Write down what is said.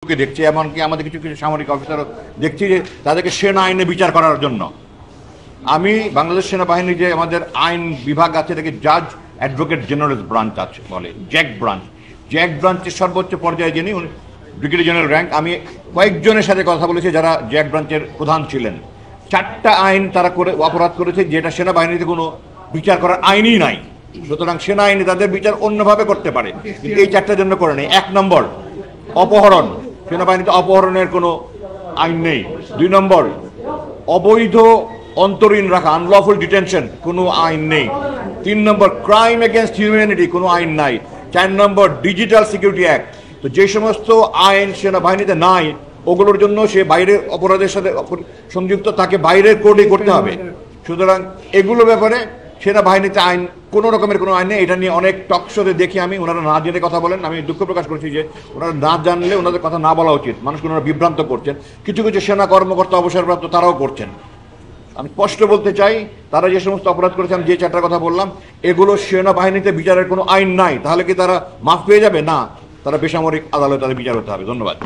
দেখছি, এমনকি আমাদের কিছু কিছু সামরিক অফিসারও দেখছি যে তাদেরকে সেনা আইনে বিচার করার জন্য। আমি বাংলাদেশ সেনাবাহিনীর যে আমাদের আইন বিভাগ আছে, এটাকে জাজ অ্যাডভোকেট জেনারেল ব্রাঞ্চ আছে বলে, জ্যাক ব্রাঞ্চের সর্বোচ্চ পর্যায়ে যিনি ব্রিগেডিয়ার জেনারেল র্যাঙ্ক। আমি কয়েকজনের সাথে কথা বলেছি যারা জ্যাক ব্রাঞ্চের প্রধান ছিলেন। 4টা আইন তারা করে অপরাধ করেছে যেটা সেনাবাহিনীতে কোনো বিচার করার আইনই নাই। সুতরাং সেনা আইনে তাদের বিচার অন্যভাবে করতে পারে, কিন্তু এই 4টার জন্য করে নেই। 1 নম্বর অপহরণ, সেনাবাহিনীতে অপহরণের কোনো আইন নেই। 2 নম্বর অবৈধ অন্তরীণ রাখা, আনলফুল ডিটেনশন, কোনো আইন নেই। 3 নম্বর ক্রাইম এগেনস্ট হিউম্যানিটি, কোনো আইন নাই। 4 নম্বর ডিজিটাল সিকিউরিটি অ্যাক্ট। তো যে সমস্ত আইন সেনাবাহিনীতে নাই, ওগুলোর জন্য সে বাইরের অপরাধের সাথে সংযুক্ত, তাকে বাইরের কোর্টে করতে হবে। সুতরাং এগুলো ব্যাপারে সেনাবাহিনীতে আইন কোনো রকমের কোনো আইন নেই। এটা নিয়ে অনেক টক শোতে দেখি আমি, ওনারা না জেনে কথা বলেন। আমি দুঃখ প্রকাশ করছি যে ওনারা না জানলে ওনাদের কথা না বলা উচিত। মানুষকে ওনারা বিভ্রান্ত করছেন, কিছু কিছু সেনা কর্মকর্তা অবসরপ্রাপ্ত তারাও করছেন। আমি স্পষ্ট বলতে চাই, তারা যে সমস্ত অপরাধ করেছেন, যে 4টার কথা বললাম, এগুলো সেনাবাহিনীতে বিচারের কোনো আইন নাই। তাহলে কি তারা মাফ পেয়ে যাবে? না, তারা বেসামরিক আদালতে তাদের বিচার হতে হবে। ধন্যবাদ।